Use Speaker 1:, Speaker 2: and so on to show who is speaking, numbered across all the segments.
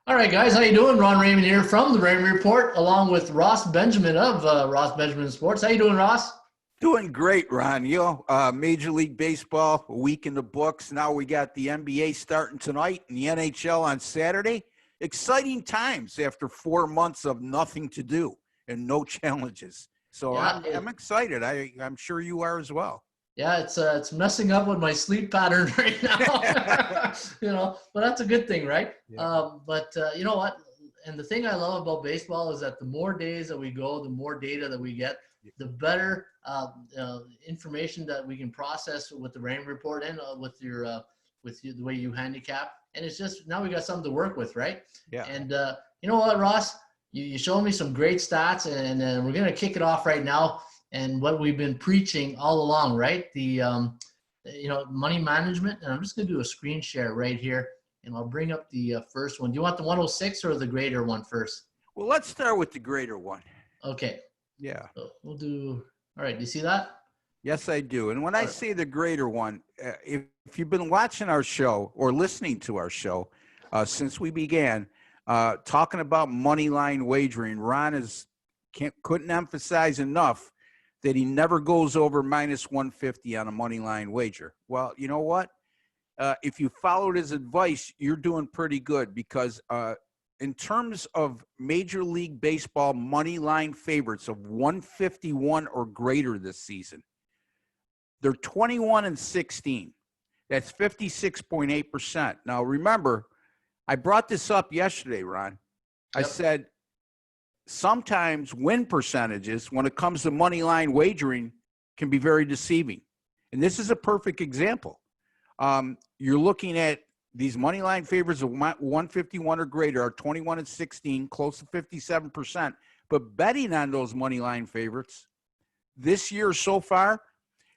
Speaker 1: All right, guys, how you doing? Ron Raymond here from the Raymond Report, along with Ross Benjamin of Ross Benjamin Sports. How you doing, Ross?
Speaker 2: Doing great, Ron. Major League Baseball, a week in the books. Now we got the NBA starting tonight and the NHL on Saturday. Exciting times after 4 months of nothing to do and no challenges. So
Speaker 1: Yeah,
Speaker 2: I'm excited. I'm sure you are as well.
Speaker 1: yeah, it's messing up with my sleep pattern right now. But that's a good thing, right?
Speaker 2: Yeah.
Speaker 1: But you know what? And the thing I love about baseball is that the more days that we go, the more data that we get, the better information that we can process with the rain report and the way you handicap. And it's just now we got something to work with, right?
Speaker 2: Yeah.
Speaker 1: And you know what, Ross? You showed me some great stats, and we're gonna kick it off right now. And what we've been preaching all along, right? The money management. And I'm just gonna do a screen share right here, and I'll bring up the first one. Do you want the 106 or the greater one first?
Speaker 2: Well, let's start with the greater one.
Speaker 1: Okay.
Speaker 2: Yeah.
Speaker 1: So we'll do. All right. Do you see that?
Speaker 2: Yes, I do. And when I say the greater one, if you've been watching our show or listening to our show since we began talking about money line wagering, Ron couldn't emphasize enough that he never goes over minus 150 on a money line wager. Well, you know what? If you followed his advice, you're doing pretty good because in terms of Major League Baseball money line favorites of 151 or greater this season, they're 21-16. That's 56.8%. Now, remember, I brought this up yesterday, Ron. I said sometimes win percentages when it comes to money line wagering can be very deceiving. And this is a perfect example. You're looking at these money line favorites of 151 or greater are 21-16, close to 57%. But betting on those money line favorites this year so far,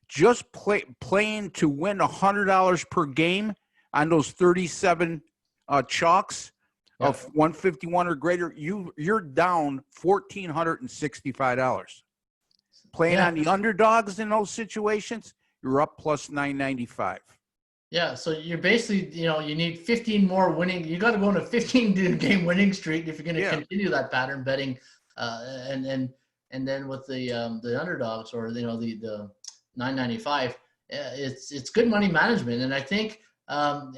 Speaker 2: just playing to win $100 per game on those 37 chalks of 151 or greater, you're down $1,465. Playing on the underdogs in those situations, you're up plus 995.
Speaker 1: Yeah, so you're basically, you need 15 more winning. You got to go on a 15-game winning streak if you're going to continue that pattern betting, and then with the underdogs or the 995, it's good money management. And I think, and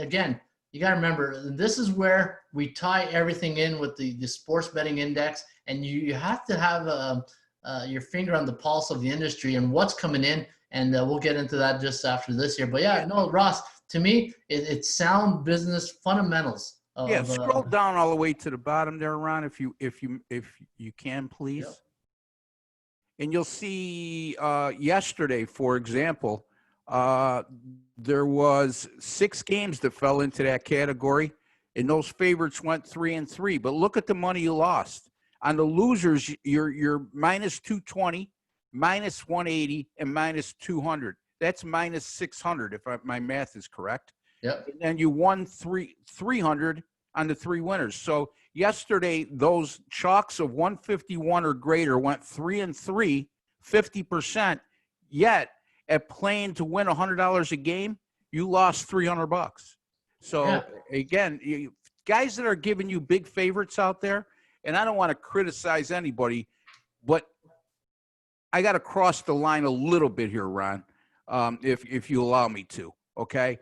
Speaker 1: again, you got to remember, this is where we tie everything in with the sports betting index, and you have to have your finger on the pulse of the industry and what's coming in. And we'll get into that just after this here. But Ross, to me, it's sound business fundamentals.
Speaker 2: Scroll down all the way to the bottom there, Ron, if you can, please.
Speaker 1: Yep.
Speaker 2: And you'll see yesterday, for example, there was 6 games that fell into that category, and those favorites went 3-3. But look at the money you lost. On the losers, you're minus 220. minus 180 and minus 200. That's minus 600 if my math is correct.
Speaker 1: Yep.
Speaker 2: And then you won 300 on the 3 winners. So yesterday, those chalks of 151 or greater went 3-3, 50%. Yet at playing to win $100 a game, you lost $300. So again, guys that are giving you big favorites out there, and I don't want to criticize anybody, but I got to cross the line a little bit here, Ron, if you allow me to, okay?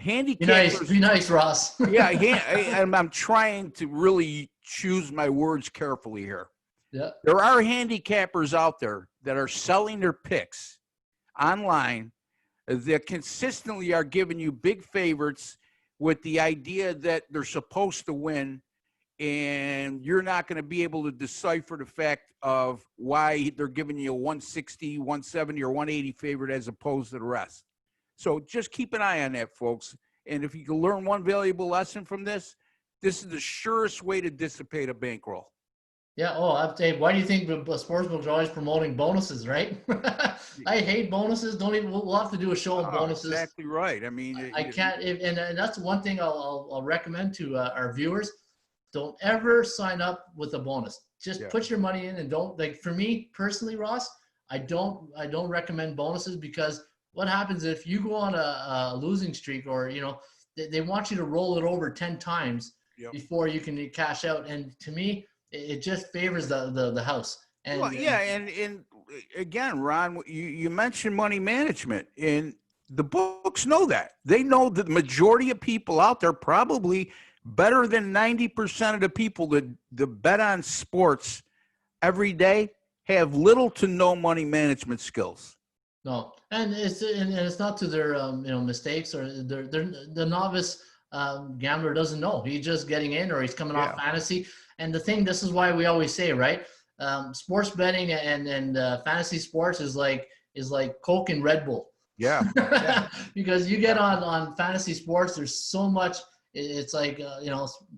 Speaker 2: Handicappers.
Speaker 1: Be nice, Ross.
Speaker 2: I'm trying to really choose my words carefully here.
Speaker 1: Yeah.
Speaker 2: There are handicappers out there that are selling their picks online that consistently are giving you big favorites with the idea that they're supposed to win, and you're not going to be able to decipher the fact of why they're giving you a 160, 170, or 180 favorite as opposed to the rest. So just keep an eye on that, folks. And if you can learn one valuable lesson from this, this is the surest way to dissipate a bankroll.
Speaker 1: Yeah. Oh, why do you think the sportsbooks are always promoting bonuses, right? I hate bonuses. We'll have to do a show on bonuses.
Speaker 2: Exactly right. I mean,
Speaker 1: I can't. And that's one thing I'll recommend to our viewers. Don't ever sign up with a bonus. Just put your money in and don't, like, for me personally, Ross, I don't recommend bonuses, because what happens if you go on a losing streak, or they want you to roll it over 10 times, before you can cash out. And to me, it just favors the house. And
Speaker 2: well, yeah, and again, Ron, you mentioned money management, and the books know that. They know that the majority of people out there, probably better than 90% of the people that bet on sports every day, have little to no money management skills.
Speaker 1: No, and it's not to their mistakes, or the novice gambler doesn't know. He's just getting in, or he's coming off fantasy. And this is why we always say, right? Sports betting and fantasy sports is like Coke and Red Bull.
Speaker 2: Yeah.
Speaker 1: Because you get on fantasy sports, there's so much. It's like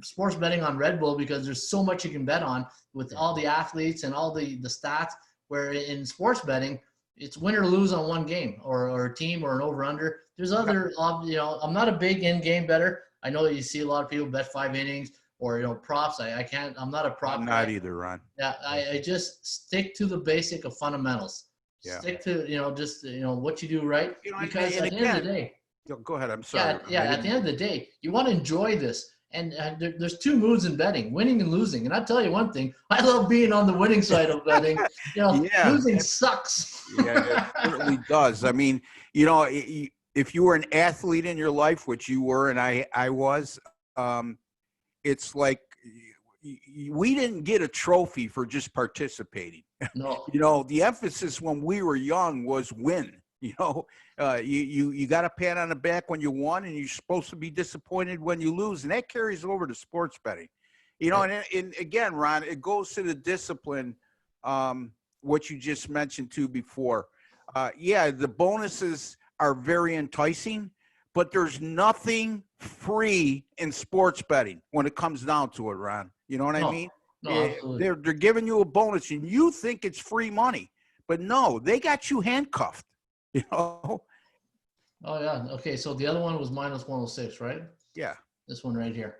Speaker 1: sports betting on Red Bull, because there's so much you can bet on with all the athletes and all the stats. Where in sports betting, it's win or lose on one game, or a team, or an over under. There's other I'm not a big in game bettor. I know that you see a lot of people bet 5 innings or props. I can't. I'm not a prop.
Speaker 2: I'm not either, Ron.
Speaker 1: Yeah, I just stick to the basic of fundamentals.
Speaker 2: Yeah.
Speaker 1: Stick to what you do right, because at the end of the day.
Speaker 2: Go ahead. I'm sorry.
Speaker 1: Yeah. At the end of the day, you want to enjoy this, and there's 2 moods in betting: winning and losing. And I tell you one thing: I love being on the winning side of betting. Losing sucks.
Speaker 2: Yeah, it certainly does. I mean, if you were an athlete in your life, which you were, and I was, it's like we didn't get a trophy for just participating.
Speaker 1: No.
Speaker 2: The emphasis when we were young was win. You got a pat on the back when you won, and you're supposed to be disappointed when you lose, and that carries over to sports betting. And again, Ron, it goes to the discipline, what you just mentioned too before. The bonuses are very enticing, but there's nothing free in sports betting when it comes down to it, Ron. You know what I mean?
Speaker 1: No,
Speaker 2: they're giving you a bonus, and you think it's free money, but no, they got you handcuffed.
Speaker 1: Oh yeah. Okay. So the other one was minus 106, right?
Speaker 2: Yeah.
Speaker 1: This one right here.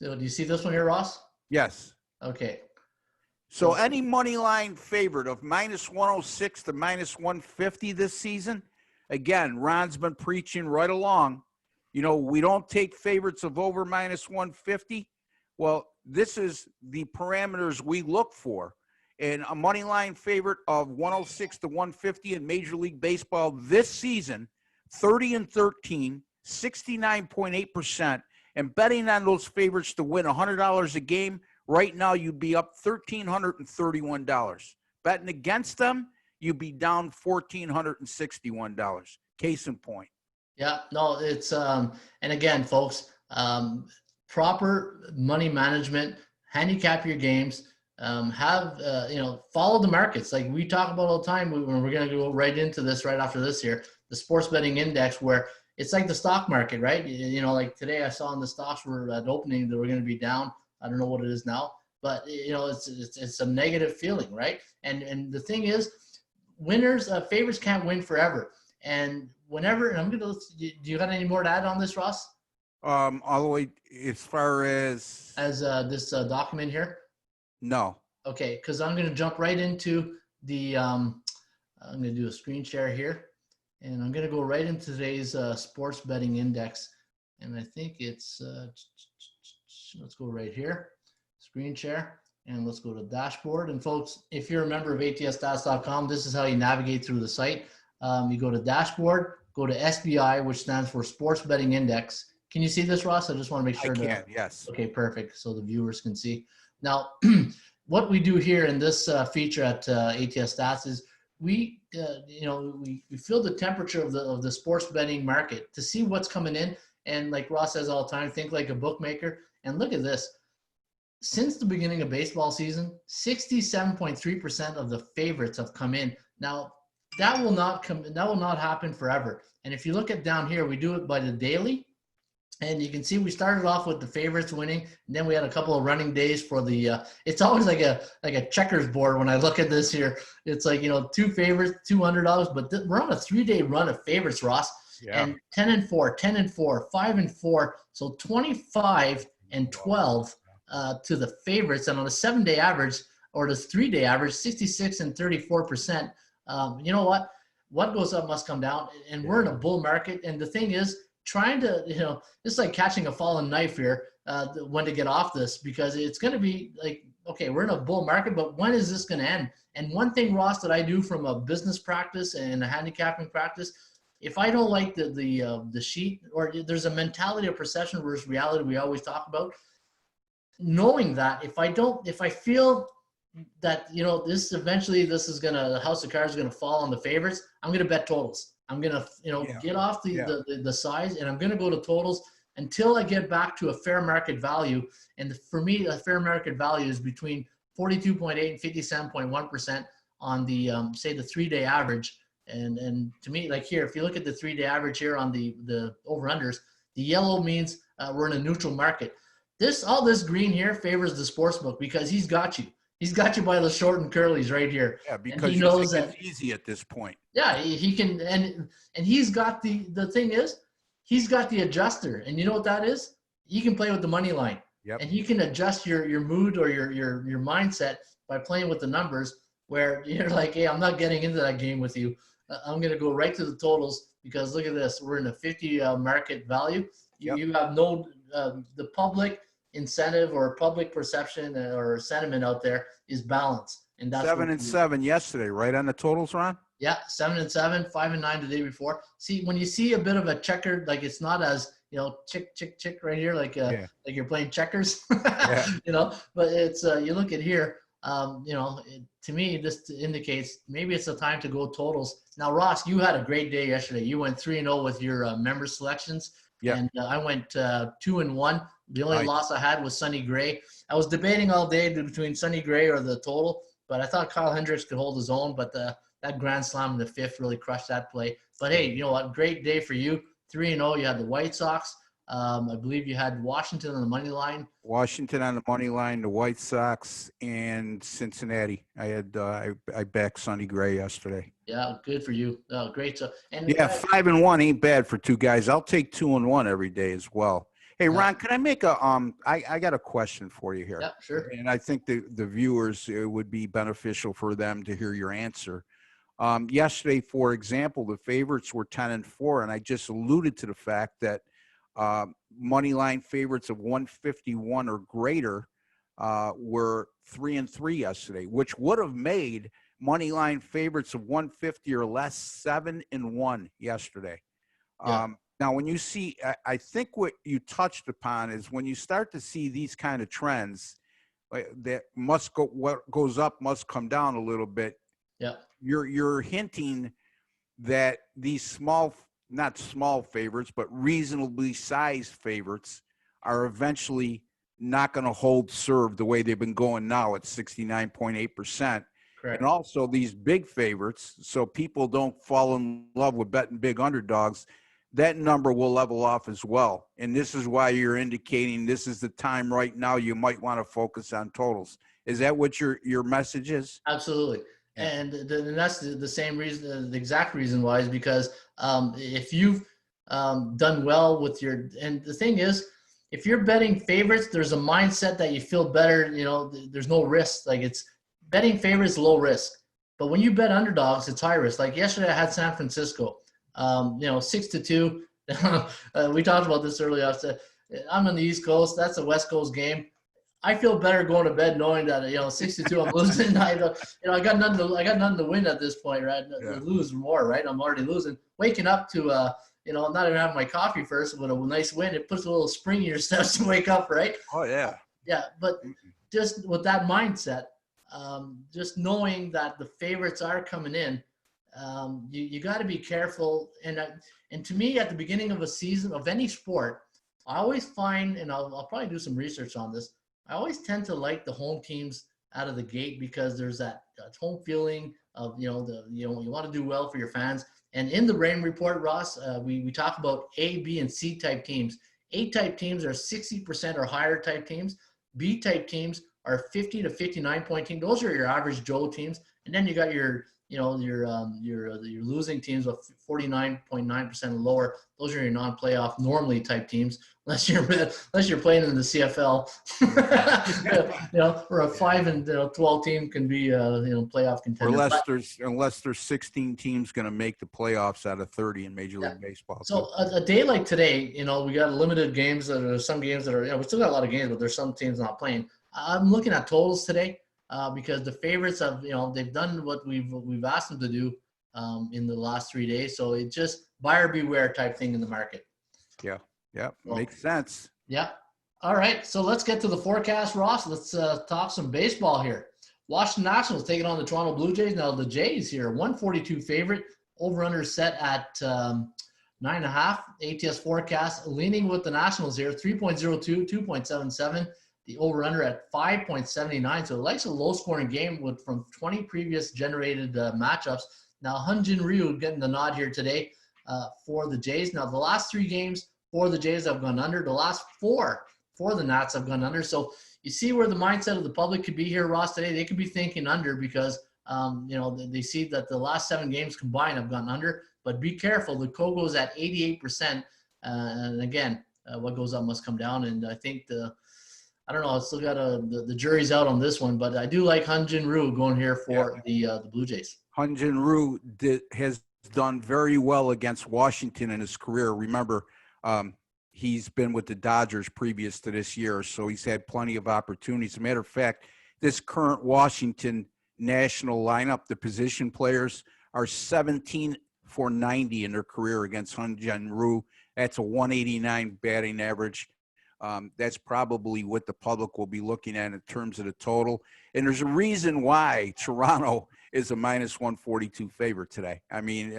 Speaker 1: So do you see this one here, Ross?
Speaker 2: Yes.
Speaker 1: Okay.
Speaker 2: So any money line favorite of minus 106 to minus 150 this season, again, Ron's been preaching right along. We don't take favorites of over minus 150. Well, this is the parameters we look for. And a money line favorite of 106 to 150 in Major League Baseball this season, 30-13, 69.8%. And betting on those favorites to win $100 a game, right now you'd be up $1,331. Betting against them, you'd be down $1,461. Case in point.
Speaker 1: Yeah, no, it's and again, folks, proper money management, handicap your games. Follow the markets like we talk about all the time. We're going to go right into this right after this here, the sports betting index, where it's like the stock market, right? Like today I saw in the stocks were at opening, they were going to be down. I don't know what it is now, but it's a negative feeling, right? And the thing is, favorites can't win forever. And whenever, and do you got any more to add on this, Ross?
Speaker 2: All the way as far as
Speaker 1: this document here.
Speaker 2: No.
Speaker 1: Okay, because I'm going to jump right into the, I'm going to do a screen share here, and I'm going to go right into today's sports betting index. And I think it's, let's go right here, screen share, and let's go to dashboard. And folks, if you're a member of ATSstats.com, this is how you navigate through the site. You go to dashboard, go to SBI, which stands for Sports Betting Index. Can you see this, Ross? I just want to make sure.
Speaker 2: I can, yes.
Speaker 1: Okay, perfect. So the viewers can see. Now, what we do here in this feature at ATS Stats is we feel the temperature of the sports betting market to see what's coming in. And like Ross says all the time, think like a bookmaker. And look at this. Since the beginning of baseball season, 67.3% of the favorites have come in. Now, that will not happen forever. And if you look at down here, we do it by the daily. And you can see we started off with the favorites winning, and then we had a couple of running days for the it's always like a checkers board when I look at this here. It's like, 2 favorites, $200, but we're on a 3-day run of favorites, Ross.
Speaker 2: Yeah.
Speaker 1: And 10-4, 10-4, 5-4, so 25-12 to the favorites, and on a 7-day average or the 3-day average, 66 and 34%. You know what? What goes up must come down, and we're in a bull market. And the thing is, trying to, it's like catching a fallen knife here, when to get off this, because it's going to be like, okay, we're in a bull market, but when is this going to end? And one thing, Ross, that I do from a business practice and a handicapping practice, if I don't like the sheet, or there's a mentality of perception versus reality we always talk about, knowing that if I feel that, this eventually, the house of cards is going to fall on the favorites, I'm going to bet totals. I'm going to, get off the size, and I'm going to go to totals until I get back to a fair market value. And for me, a fair market value is between 42.8 and 57.1% on the, say, the 3-day average. And to me, like here, if you look at the 3-day average here on the over-unders, the yellow means we're in a neutral market. All this green here favors the sportsbook because he's got you. He's got you by the short and curlies right here.
Speaker 2: Yeah, because he knows that it's easy at this point.
Speaker 1: Yeah, he can, and he's got the thing is, he's got the adjuster, and you know what that is? You can play with the money line.
Speaker 2: Yep.
Speaker 1: And you can adjust your mood or your mindset by playing with the numbers, where you're like, hey, I'm not getting into that game with you. I'm going to go right to the totals because look at this. We're in a 50 market value. You have no the public incentive or public perception or sentiment out there is balance, and that's
Speaker 2: 7-7 yesterday, right on the totals, Ron?
Speaker 1: Yeah, 7-7, 5-9 the day before. See, when you see a bit of a checkered, like it's not as chick right here, like you're playing checkers, But it's you look at here, to me this indicates maybe it's the time to go totals. Now, Ross, you had a great day yesterday. You went 3-0 with your member selections.
Speaker 2: Yeah.
Speaker 1: And I went 2-1. The only loss I had was Sonny Gray. I was debating all day between Sonny Gray or the total, but I thought Kyle Hendricks could hold his own. But that grand slam in the 5th really crushed that play. But hey, you know what? Great day for you. 3-0. You had the White Sox. I believe you had Washington on the money line.
Speaker 2: Washington on the money line, the White Sox, and Cincinnati. I had I backed Sonny Gray yesterday.
Speaker 1: Yeah, good for you. Great. So, and
Speaker 2: 5-1 ain't bad for two guys. I'll take 2-1 every day as well. Hey, Ron, can I make a I got a question for you here.
Speaker 1: Yeah, sure.
Speaker 2: And I think the viewers, it would be beneficial for them to hear your answer. Yesterday, for example, the favorites were 10-4, and I just alluded to the fact that money line favorites of 151 or greater were 3-3 yesterday, which would have made money line favorites of 150 or less 7-1 yesterday.
Speaker 1: Yeah.
Speaker 2: Now, when you see, I think what you touched upon is when you start to see these kind of trends that must go, what goes up must come down a little bit.
Speaker 1: Yeah.
Speaker 2: You're hinting that these not small favorites, but reasonably sized favorites are eventually not going to hold serve the way they've been going now at 69.8%.
Speaker 1: Correct.
Speaker 2: And also these big favorites, so people don't fall in love with betting big underdogs, that number will level off as well. And this is why you're indicating this is the time right now you might want to focus on totals. Is that what your message is?
Speaker 1: Absolutely. And that's the same reason, the exact reason why is because if you've done well with and the thing is, if you're betting favorites, there's a mindset that you feel better, there's no risk. Like it's betting favorites, low risk. But when you bet underdogs, it's high risk. Like yesterday I had San Francisco, 6-2. We talked about this earlier. I'm on the East Coast. That's a West Coast game. I feel better going to bed knowing that 6-2 I'm losing. I got nothing to win at this point, right?
Speaker 2: Yeah.
Speaker 1: To lose more, right? I'm already losing. Waking up to not even having my coffee first with a nice win, it puts a little spring in your steps to wake up, right?
Speaker 2: Oh yeah.
Speaker 1: Yeah, but just with that mindset, just knowing that the favorites are coming in, you got to be careful. And to me, at the beginning of a season of any sport, I always find, and I'll probably do some research on this, I always tend to like the home teams out of the gate because there's that home feeling of, you want to do well for your fans. And in the Rain Report, Ross, we talk about A, B, and C type teams. A type teams are 60% or higher type teams. B type teams are 50 to 59 point teams. Those are your average Joe teams. And then you got your your losing teams with 49.9% lower. Those are your non-playoff normally type teams, unless you're playing in the CFL. Where a 5 and 12 team can be playoff contender.
Speaker 2: Unless there's 16 teams going to make the playoffs out of 30 in Major League Baseball.
Speaker 1: So a day like today, we got limited games. That are some games that are we still got a lot of games, but there's some teams not playing. I'm looking at totals today. Because the favorites have, they've done what we've asked them to do in the last 3 days. So it's just buyer beware type thing in the market.
Speaker 2: Yeah, makes sense.
Speaker 1: Yeah. All right, so let's get to the forecast, Ross. Let's talk some baseball here. Washington Nationals taking on the Toronto Blue Jays. Now the Jays here, 142 favorite, over/under set at 9.5. ATS forecast leaning with the Nationals here, 3.02, 2.77. The over/under at 5.79. So it likes a low-scoring game from 20 previous generated matchups. Now Hyun-Jin Ryu getting the nod here today for the Jays. Now the last 3 games for the Jays have gone under. The last 4 for the Nats have gone under. So you see where the mindset of the public could be here, Ross, today. They could be thinking under because they see that the last 7 games combined have gone under. But be careful. The Kogo's at 88%. And again, what goes up must come down. And I think I don't know. I still got the jury's out on this one, but I do like Hyun-Jin Ryu going here for the Blue Jays.
Speaker 2: Hyun-Jin Ryu has done very well against Washington in his career. Remember, he's been with the Dodgers previous to this year, so he's had plenty of opportunities. As a matter of fact, this current Washington national lineup, the position players are 17 for 90 in their career against Hyun-Jin Ryu. That's a 189 batting average. That's probably what the public will be looking at in terms of the total. And there's a reason why Toronto is a minus 142 favorite today. I mean,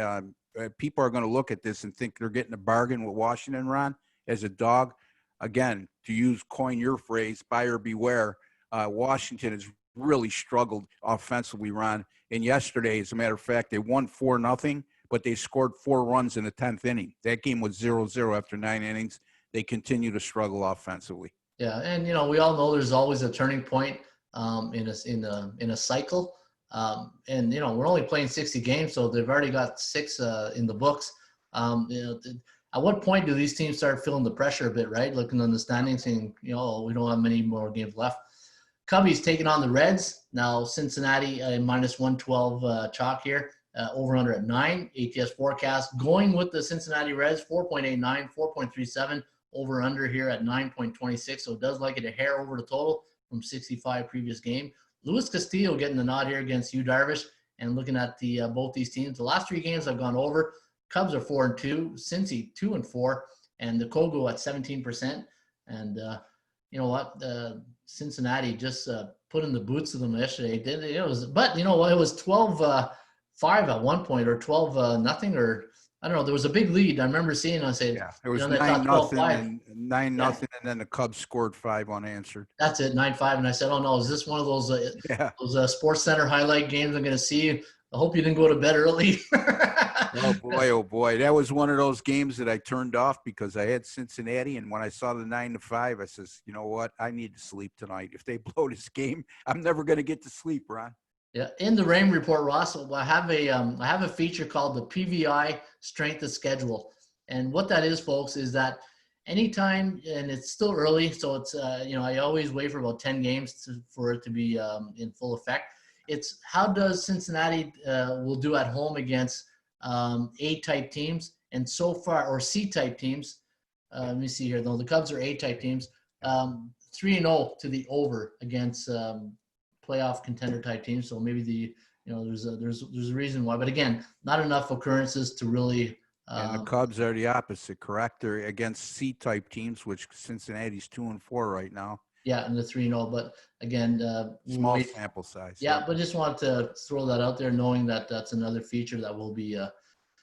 Speaker 2: people are going to look at this and think they're getting a bargain with Washington, Ron, as a dog. Again, to coin your phrase, buyer beware. Washington has really struggled offensively, Ron. And yesterday, as a matter of fact, they won 4-0, but they scored 4 runs in the 10th inning. That game was 0-0 after 9 innings. They continue to struggle offensively.
Speaker 1: Yeah, and we all know there's always a turning point in a cycle. And we're only playing 60 games, so they've already got 6 in the books. At what point do these teams start feeling the pressure a bit, right? Looking on the standings, saying, we don't have many more games left. Cubbies taking on the Reds. Now Cincinnati minus 112 chalk here. Over/under at 9. ATS forecast going with the Cincinnati Reds, 4.89, 4.37. Over/under here at 9.26. So it does like it a hair over the total from 65 previous game. Luis Castillo getting the nod here against Yu Darvish. And looking at the both these teams, the last 3 games have gone over. Cubs are 4-2, Cincy 2-4, and the Kogo at 17%. And you know what? Cincinnati just put in the boots of them yesterday. It was 12-5 at one point, or 12-0, or I don't know. There was a big lead. I remember seeing. I said,
Speaker 2: it was 9-0, and 9-0, and then the Cubs scored 5 unanswered.
Speaker 1: That's it, 9-5. And I said, oh no, is this one of those Sports Center highlight games I'm going to see? I hope you didn't go to bed early.
Speaker 2: Oh boy, that was one of those games that I turned off because I had Cincinnati, and when I saw the 9-5, I says, you know what, I need to sleep tonight. If they blow this game, I'm never going to get to sleep, Ron.
Speaker 1: Yeah, in the Rain Report, Ross, I have a feature called the PVI Strength of Schedule, and what that is, folks, is that anytime, and it's still early, so it's I always wait for about 10 games for it to be in full effect. It's how does Cincinnati will do at home against A-type teams, and so far, or C-type teams. Let me see here. Though the Cubs are A-type teams, 3-0 to the over against playoff contender type teams. So maybe there's a reason why. But again, not enough occurrences to really.
Speaker 2: And the Cubs are the opposite, correct? They're against C-type teams, which Cincinnati's 2-4 right now.
Speaker 1: Yeah, and the 3-0, but again,
Speaker 2: small sample size.
Speaker 1: Yeah, but just wanted to throw that out there, knowing that that's another feature that we'll be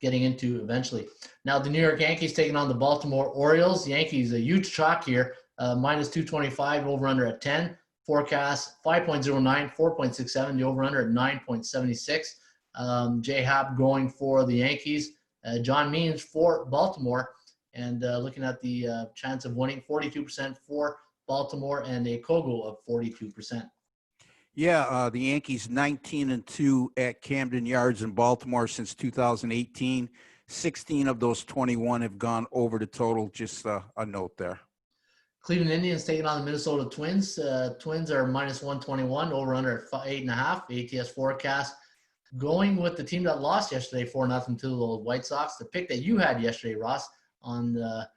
Speaker 1: getting into eventually. Now, the New York Yankees taking on the Baltimore Orioles. Yankees, a huge chalk here, minus 225, over/under at 10. Forecast 5.09, 4.67. The over/under at 9.76. J-Hap going for the Yankees. John Means for Baltimore, and looking at the chance of winning, 42% for Baltimore, and a Kogo of 42%.
Speaker 2: Yeah, the Yankees 19-2 at Camden Yards in Baltimore since 2018. 16 of those 21 have gone over the total. Just a note there.
Speaker 1: Cleveland Indians taking on the Minnesota Twins. Twins are minus 121, over under at 8.5. ATS forecast. Going with the team that lost yesterday 4-0 to the White Sox. The pick that you had yesterday, Ross, on the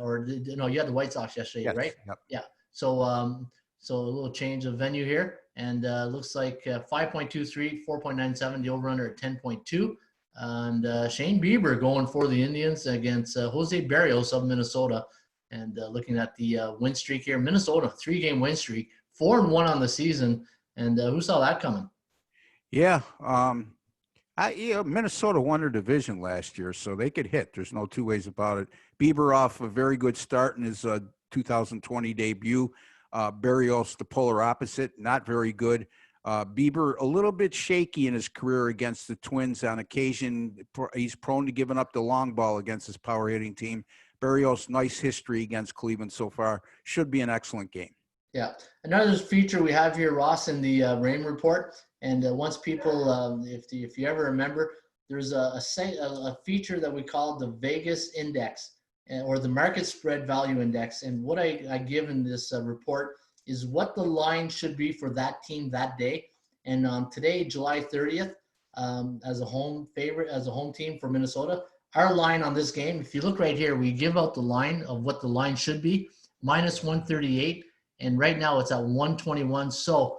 Speaker 1: you had the White Sox yesterday,
Speaker 2: Yes.
Speaker 1: right?
Speaker 2: Yep.
Speaker 1: Yeah. So so a little change of venue here, and looks like 5.23, 4.97. The over under at 10.2. And Shane Bieber going for the Indians against Jose Barrios of Minnesota. And looking at the win streak here, Minnesota 3-game win streak, 4-1 on the season. And who saw that coming?
Speaker 2: Yeah. Minnesota won their division last year, so they could hit. There's no two ways about it. Bieber off a very good start in his 2020 debut. Barrios, the polar opposite, not very good. Bieber, a little bit shaky in his career against the Twins on occasion. He's prone to giving up the long ball against his power hitting team. Barrios, nice history against Cleveland so far. Should be an excellent game.
Speaker 1: Yeah. Another feature we have here, Ross, in the Rain report. And once people, if you ever remember, there's a feature that we call the Vegas Index, or the Market Spread Value Index. And what I give in this report is what the line should be for that team that day. And today, July 30th, as a home favorite, as a home team for Minnesota, our line on this game, if you look right here, we give out the line of what the line should be, minus 138. And right now it's at 121. So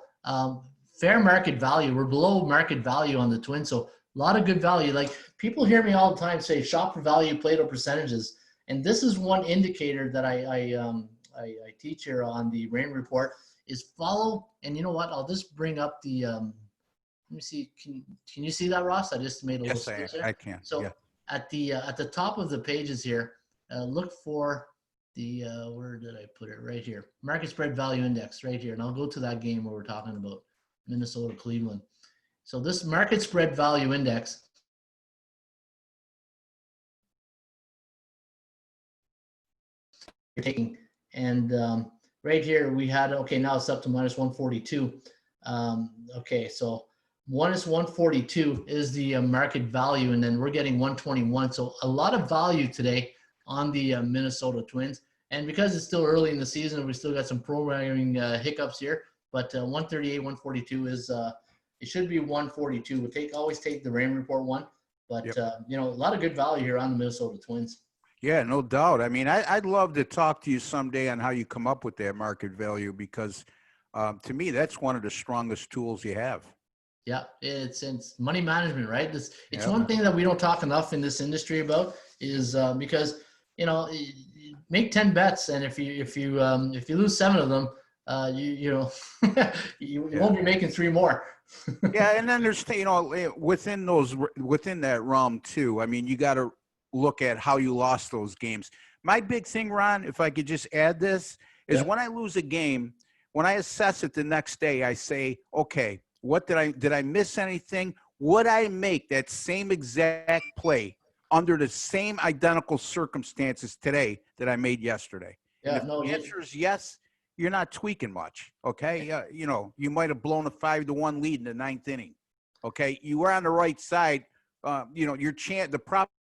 Speaker 1: fair market value. We're below market value on the Twins. So a lot of good value. Like, people hear me all the time say shop for value, Plato percentages. And this is one indicator that I teach here on the Rain report is follow. And you know what? I'll just bring up the, let me see. Can you see that, Ross? I just made a little
Speaker 2: Yes,
Speaker 1: there.
Speaker 2: I can.
Speaker 1: So
Speaker 2: yeah.
Speaker 1: At the top of the pages here, look for the, where did I put it? Right here. Market Spread Value Index right here. And I'll go to that game where we're talking about Minnesota, Cleveland. So this Market Spread Value Index you're taking, and right here we had, okay, now it's up to minus 142. Okay, so minus 142 is the market value, and then we're getting 121. So a lot of value today on the Minnesota Twins. And because it's still early in the season, we still got some programming hiccups here. But 138, 142 is it should be 142. We'll always take the Rain report one, but
Speaker 2: Yep.
Speaker 1: a lot of good value here on the Minnesota Twins.
Speaker 2: Yeah, no doubt. I mean, I'd love to talk to you someday on how you come up with that market value, because to me, that's one of the strongest tools you have.
Speaker 1: Yeah, it's money management, right? It's one thing that we don't talk enough in this industry about is because make 10 bets, and if you lose 7 of them, you won't be making 3 more.
Speaker 2: Yeah, and then there's within that realm too. I mean, you got to look at how you lost those games. My big thing, Ron, if I could just add this, is when I lose a game, when I assess it the next day, I say, okay, what did I miss anything? Would I make that same exact play under the same identical circumstances today that I made yesterday?
Speaker 1: Yeah,
Speaker 2: and if the answer is yes, you're not tweaking much. Okay. You might have blown a 5-1 lead in the 9th inning. Okay. You were on the right side. The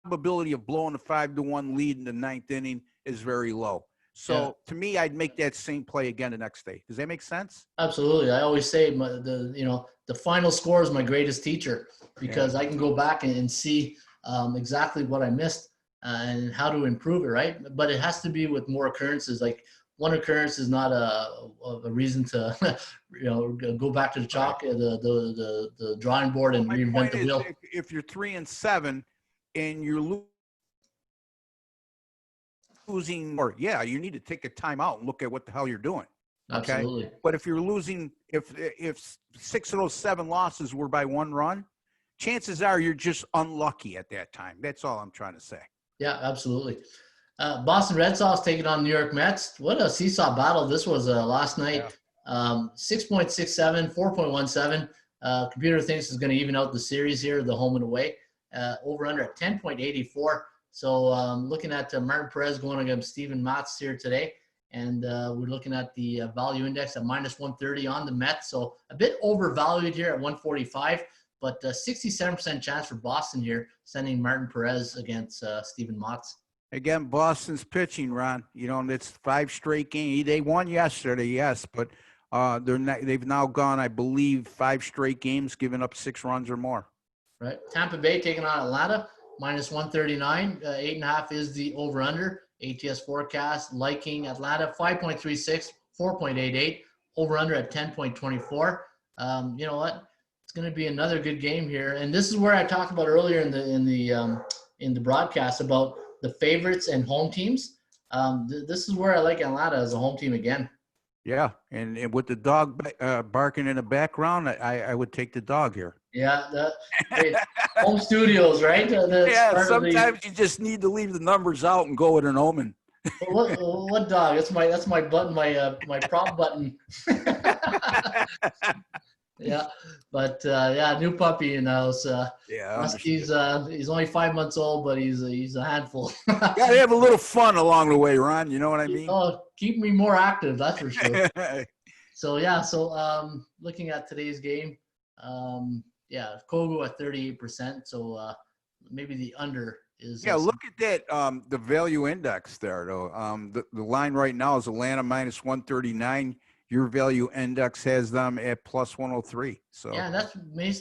Speaker 2: probability of blowing a 5-1 lead in the 9th inning is very low. So to me, I'd make that same play again the next day. Does that make sense?
Speaker 1: Absolutely. I always say the final score is my greatest teacher, because I can go back and see exactly what I missed and how to improve it. Right. But it has to be with more occurrences. Like, one occurrence is not a reason to go back to the chalk, the drawing board, and reinvent the wheel.
Speaker 2: If you're 3-7 and you're losing, or you need to take a timeout and look at what the hell you're doing. Okay.
Speaker 1: Absolutely.
Speaker 2: But if you're losing, if 6 of those 7 losses were by 1 run, chances are you're just unlucky at that time. That's all I'm trying to say.
Speaker 1: Yeah, absolutely. Boston Red Sox taking on New York Mets. What a seesaw battle this was last night. 6.67, 4.17. Computer thinks is going to even out the series here, the home and away. Over under at 10.84. So looking at Martin Perez going against Steven Matz here today. And we're looking at the value index at minus 130 on the Mets. So a bit overvalued here at 145, but 67% chance for Boston here, sending Martin Perez against Steven Matz.
Speaker 2: Again, Boston's pitching, Ron. It's 5 straight games. They won yesterday, yes, but they've now gone, I believe, 5 straight games, giving up 6 runs or more.
Speaker 1: Right. Tampa Bay taking on Atlanta, minus 139. 8.5 is the over-under. ATS forecast liking Atlanta 5.36, 4.88. Over-under at 10.24. You know what? It's going to be another good game here, and this is where I talked about earlier in the broadcast about the favorites and home teams. This is where I like Atlanta as a home team again.
Speaker 2: Yeah, and with the dog barking in the background, I would take the dog here.
Speaker 1: Yeah, home studios, right?
Speaker 2: Yeah, sometimes you just need to leave the numbers out and go with an omen.
Speaker 1: What dog? That's my button, my prop button. Yeah, but new puppy in the house.
Speaker 2: Yeah,
Speaker 1: he's only 5 months old, but he's a handful.
Speaker 2: Gotta have a little fun along the way, Ron. You know what I mean?
Speaker 1: Oh, keep me more active, that's for sure. So looking at today's game, Kogo at 38%. So maybe the under is.
Speaker 2: Yeah, look at that. The value index there, though. The line right now is Atlanta minus 139. Your value index has them at plus 103. So
Speaker 1: yeah, that's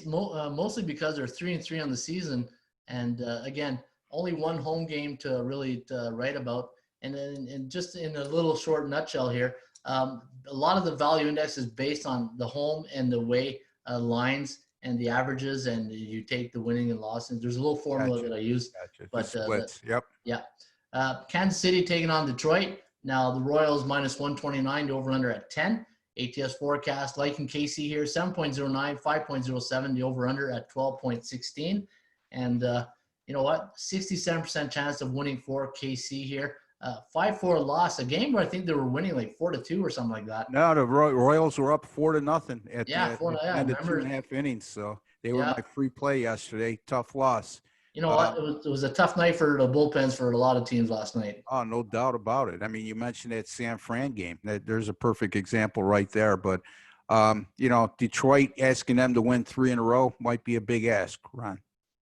Speaker 1: mostly because they're 3-3 on the season, and again, only one home game to really write about. And then, and just in a little short nutshell here, a lot of the value index is based on the home and the away lines and the averages, and you take the winning and losses. There's a little formula that I use.
Speaker 2: Gotcha.
Speaker 1: But
Speaker 2: splits. Yep.
Speaker 1: Yeah. Kansas City taking on Detroit. Now the Royals minus 129 to over under at 10. ATS forecast liking KC here 7.09, 5.07. The over under at 12.16. And you know what? 67% chance of winning for KC here. 5-4 loss, a game where I think they were winning like 4-2 or something like that.
Speaker 2: No, the Royals were up 4-0 at the end of 2.5 innings. So they were my free play yesterday. Tough loss.
Speaker 1: You know what? It was a tough night for the bullpens for a lot of teams last night.
Speaker 2: Oh, no doubt about it. I mean, you mentioned that San Fran game. There's a perfect example right there. But, Detroit asking them to win 3 in a row might be a big ask, Ron.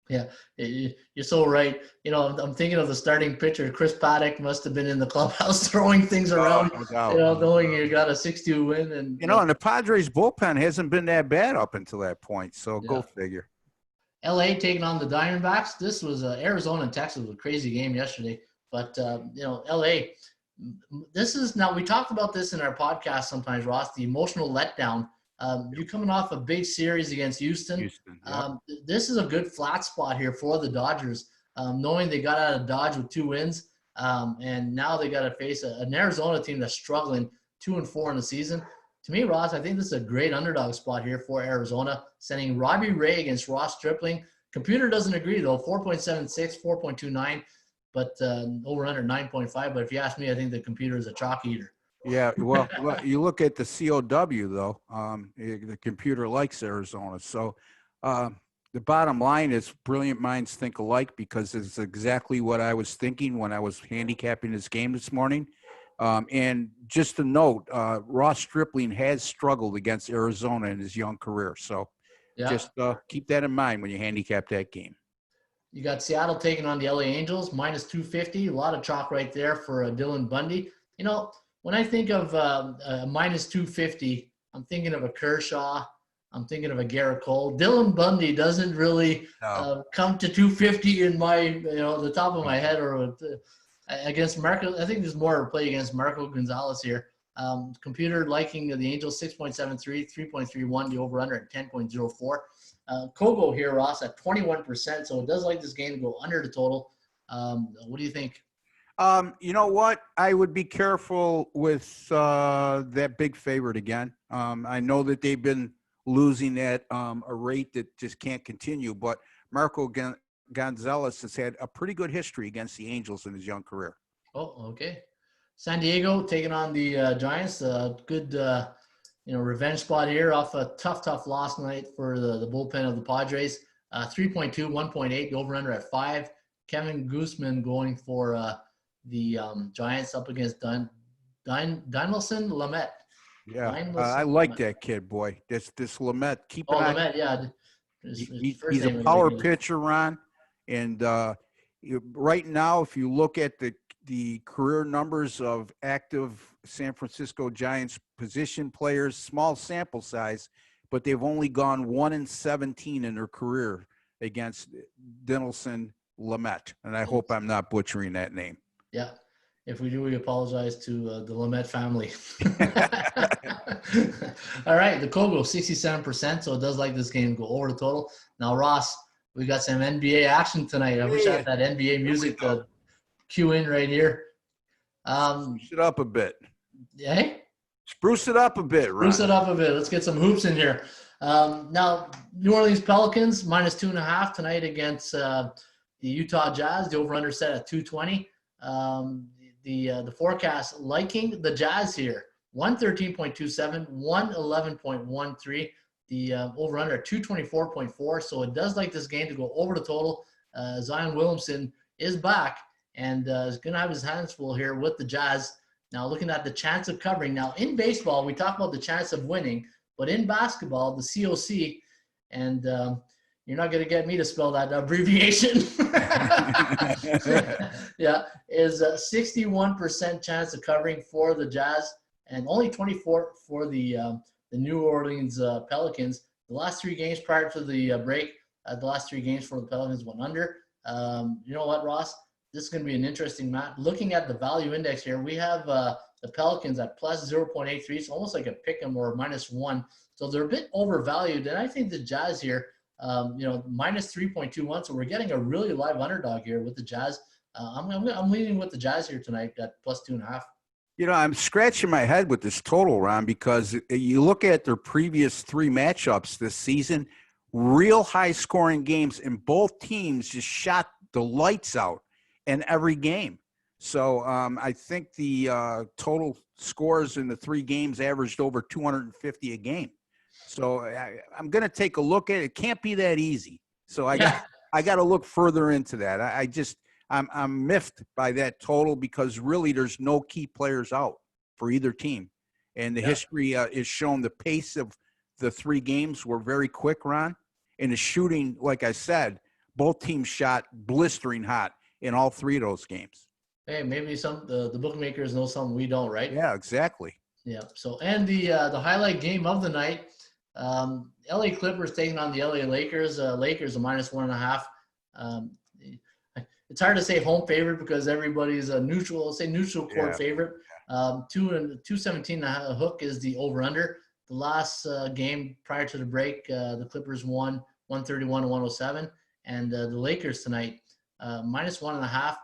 Speaker 1: Yeah, you're so right. I'm thinking of the starting pitcher. Chris Paddock must have been in the clubhouse throwing things around,
Speaker 2: no doubt.
Speaker 1: Knowing you got a 6-2 win. And
Speaker 2: and the Padres bullpen hasn't been that bad up until that point. So go figure.
Speaker 1: LA taking on the Diamondbacks. This was Arizona and Texas was a crazy game yesterday. But, LA, this is now, we talked about this in our podcast sometimes, Ross, the emotional letdown. You're coming off a big series against Houston. This is a good flat spot here for the Dodgers, knowing they got out of Dodge with 2 wins. And now they got to face an Arizona team that's struggling 2-4 in the season. To me, Ross, I think this is a great underdog spot here for Arizona, sending Robbie Ray against Ross Stripling. Computer doesn't agree, though, 4.76, 4.29, but over under 9.5. But if you ask me, I think the computer is a chalk eater.
Speaker 2: Yeah, well, you look at the COW, though. The computer likes Arizona. So the bottom line is brilliant minds think alike, because it's exactly what I was thinking when I was handicapping this game this morning. And just to note, Ross Stripling has struggled against Arizona in his young career. So just keep that in mind when you handicap that game.
Speaker 1: You got Seattle taking on the LA Angels, minus 250. A lot of chalk right there for Dylan Bundy. When I think of minus 250, I'm thinking of a Kershaw. I'm thinking of a Garrett Cole. Dylan Bundy doesn't really come to 250 in my, the top of my head, or against Marco. I think there's more to play against Marco Gonzalez here. Computer liking the Angels 6.73, 3.31, the over-under at 10.04. Kogo here, Ross, at 21%, so it does like this game to go under the total. What do you think?
Speaker 2: You know what? I would be careful with that big favorite again. I know that they've been losing at a rate that just can't continue, but Marco Gonzalez has had a pretty good history against the Angels in his young career.
Speaker 1: Oh, okay. San Diego taking on the Giants. Good, revenge spot here off a tough loss night for the bullpen of the Padres. 3.2, 1.8, the over-under at 5. Kevin Guzman going for the Giants up against Dinelson Lamet.
Speaker 2: Yeah, I like that kid, boy. This Lamet. Keep an eye.
Speaker 1: Lamet, yeah.
Speaker 2: He's a power pitcher, Ron, and right now, if you look at the career numbers of active San Francisco Giants position players, small sample size, but they've only gone 1-17 in their career against Dinelson Lamet, and I hope I'm not butchering that name.
Speaker 1: Yeah. If we do, we apologize to the Lamet family. All right, the Kogo, 67%, so it does like this game go over the total. Now, Ross, we got some NBA action tonight. I wish I had that NBA music to cue in right here.
Speaker 2: Spruce it up a bit.
Speaker 1: Hey?
Speaker 2: Spruce it up a bit, Ron.
Speaker 1: Spruce it up a bit. Let's get some hoops in here. Now, New Orleans Pelicans, -2.5 tonight against the Utah Jazz. The over-under set at 220. The forecast liking the Jazz here, 113.27, 111.13. The over under 224.4. So it does like this game to go over the total. Zion Williamson is back and is going to have his hands full here with the Jazz. Now looking at the chance of covering. Now in baseball, we talk about the chance of winning, but in basketball, the COC, and you're not going to get me to spell that abbreviation. Yeah, is a 61% chance of covering for the Jazz and only 24 for the New Orleans Pelicans. The last 3 games prior to the break, the last 3 games for the Pelicans went under. You know what, Ross? This is going to be an interesting match. Looking at the value index here, we have the Pelicans at plus 0.83. It's almost like a pick 'em or -1. So they're a bit overvalued. And I think the Jazz here, minus 3.21. So we're getting a really live underdog here with the Jazz. I'm leaning with the Jazz here tonight at plus 2.5.
Speaker 2: I'm scratching my head with this total, Ron, because you look at their previous 3 matchups this season, real high-scoring games, and both teams just shot the lights out in every game. So I think the total scores in the 3 games averaged over 250 a game. So I'm going to take a look at it. It can't be that easy. So I got to look further into that. I'm miffed by that total because really there's no key players out for either team. And the history is shown the pace of the 3 games were very quick, Ron. And the shooting, like I said, both teams shot blistering hot in all 3 of those games.
Speaker 1: Hey, maybe the bookmakers know something we don't, right?
Speaker 2: Yeah, exactly.
Speaker 1: Yeah. So, and the highlight game of the night, LA Clippers taking on the LA Lakers. Lakers are -1.5. It's hard to say home favorite because everybody's a neutral. Let's say neutral court favorite. 217 a hook is the over under. The last game prior to the break, the Clippers won 131-107, and the Lakers tonight -1.5.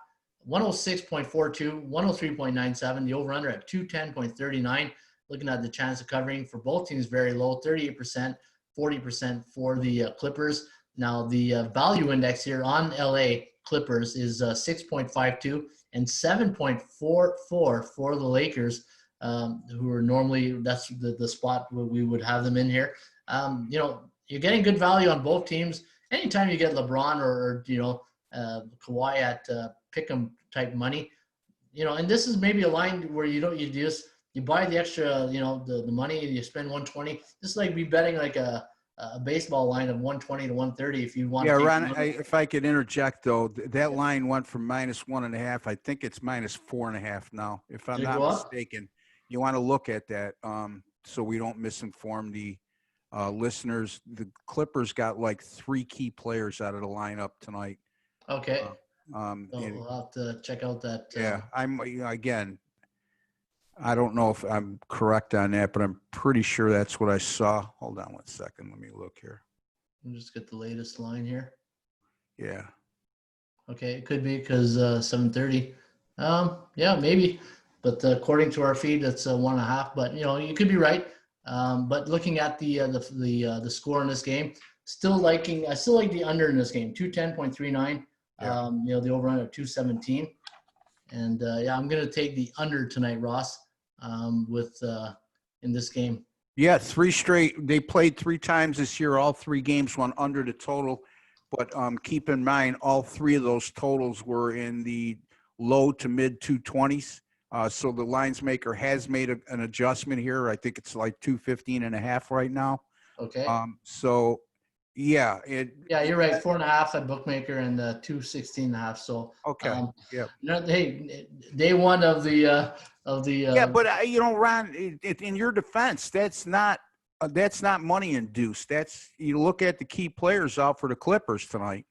Speaker 1: 106.42, 103.97. The over under at 210.39. Looking at the chance of covering for both teams, very low, 38%, 40% for the Clippers. Now, the value index here on LA Clippers is 6.52 and 7.44 for the Lakers, who are normally, that's the spot where we would have them in here. You're getting good value on both teams. Anytime you get LeBron or Kawhi at pick 'em type money, and this is maybe a line where you buy the extra, the money and you spend 120. This is like be betting like a baseball line of 120 to 130 if you want.
Speaker 2: Yeah, Ron, if I could interject though, that line went from -1.5. I think it's -4.5 now, if I'm not mistaken. You want to look at that so we don't misinform the listeners. The Clippers got like 3 key players out of the lineup tonight.
Speaker 1: Okay. We'll have to check out that.
Speaker 2: Yeah, I don't know if I'm correct on that, but I'm pretty sure that's what I saw. Hold on 1 second. Let me look here.
Speaker 1: Let me just get the latest line here.
Speaker 2: Yeah.
Speaker 1: Okay, it could be because 7:30. Yeah, maybe. But according to our feed, it's 1.5. But you could be right. But looking at the score in this game, I still like the under in this game, 210.39. Yeah. The over under 217. And I'm gonna take the under tonight, Ross. In this game.
Speaker 2: Yeah, 3 straight. They played 3 times this year. All 3 games went under the total. But keep in mind, all 3 of those totals were in the low to mid 220s. So the lines maker has made an adjustment here. I think it's like 215.5 right now.
Speaker 1: Okay.
Speaker 2: So yeah,
Speaker 1: Yeah, you're right. 4.5 at bookmaker and 216.5. So
Speaker 2: okay. Yeah.
Speaker 1: Hey, day one of the
Speaker 2: Yeah, but Ron, in your defense, that's not money induced. That's, you look at the key players out for the Clippers tonight.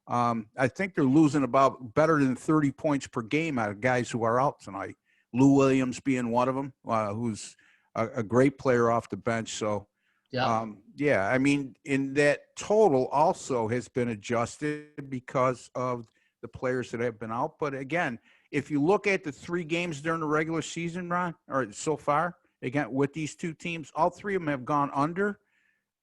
Speaker 2: I think they're losing about better than 30 points per game out of guys who are out tonight. Lou Williams being one of them, who's a great player off the bench. So, yeah, I mean, in that total also has been adjusted because of the players that have been out. But again, if you look at the 3 games during the regular season, Ron, or so far, again, with these 2 teams, all 3 of them have gone under,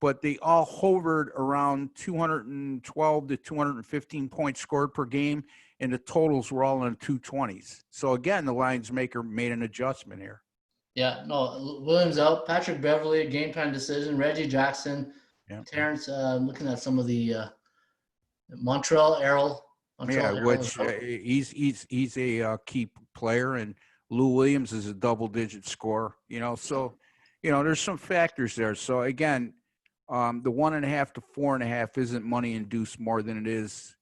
Speaker 2: but they all hovered around 212 to 215 points scored per game, and the totals were all in the 220s. So again, the lines maker made an adjustment here.
Speaker 1: Yeah, no, Williams out. Patrick Beverly, game time decision. Reggie Jackson, Terrence. Looking at some of the Montreal Errol.
Speaker 2: Which he's a key player, and Lou Williams is a double-digit scorer. So there's some factors there. So again, the 1.5 to 4.5 isn't money induced more than it is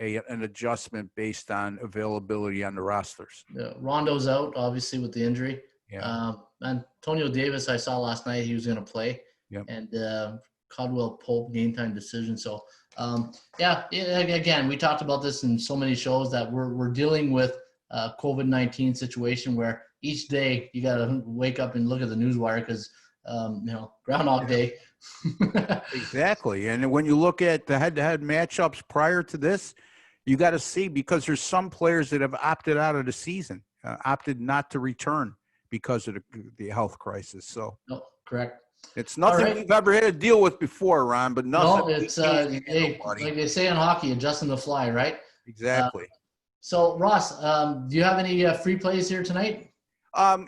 Speaker 2: an adjustment based on availability on the rosters.
Speaker 1: Yeah, Rondo's out, obviously, with the injury.
Speaker 2: Yeah.
Speaker 1: Antonio Davis, I saw last night he was going to play.
Speaker 2: Yep.
Speaker 1: And Caldwell Pope, game time decision. So, again, we talked about this in so many shows that we're dealing with a COVID-19 situation where each day you got to wake up and look at the newswire because, Groundhog Day.
Speaker 2: Exactly. And when you look at the head-to-head matchups prior to this, you got to see, because there's some players that have opted out of the season, opted not to return because of the health crisis. So,
Speaker 1: no, correct.
Speaker 2: It's nothing we've ever had to deal with before, Ron, but nothing.
Speaker 1: No, it's like they say in hockey, adjusting the fly, right?
Speaker 2: Exactly.
Speaker 1: So, Ross, do you have any free plays here tonight?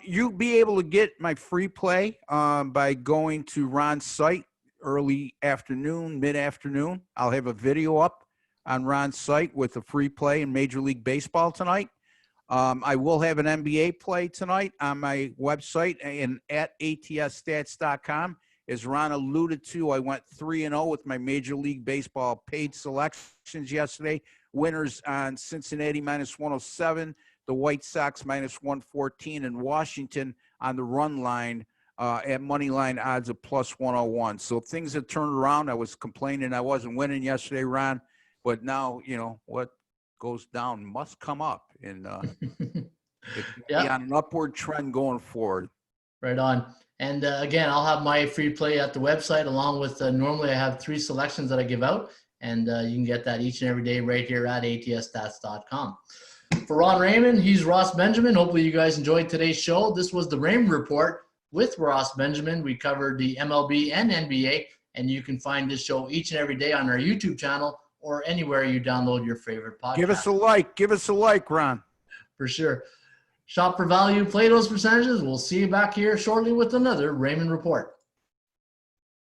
Speaker 2: You'll be able to get my free play by going to Ron's site early afternoon, mid-afternoon. I'll have a video up on Ron's site with a free play in Major League Baseball tonight. I will have an NBA play tonight on my website and at atsstats.com. As Ron alluded to, I went 3-0 with my Major League Baseball paid selections yesterday. Winners on Cincinnati -107, the White Sox -114, and Washington on the run line at money line odds of +101. So things have turned around. I was complaining I wasn't winning yesterday, Ron, but now, what goes down must come up, and it's be on an upward trend going forward.
Speaker 1: Right on. And again, I'll have my free play at the website along with normally I have 3 selections that I give out, and you can get that each and every day right here at atsstats.com. For Ron Raymond, he's Ross Benjamin. Hopefully you guys enjoyed today's show. This was the Raymond Report with Ross Benjamin. We covered the MLB and NBA, and you can find this show each and every day on our YouTube channel or anywhere you download your favorite podcast.
Speaker 2: Give us a like. Give us a like, Ron.
Speaker 1: For sure. Shop for value, play those percentages. We'll see you back here shortly with another Raymond Report.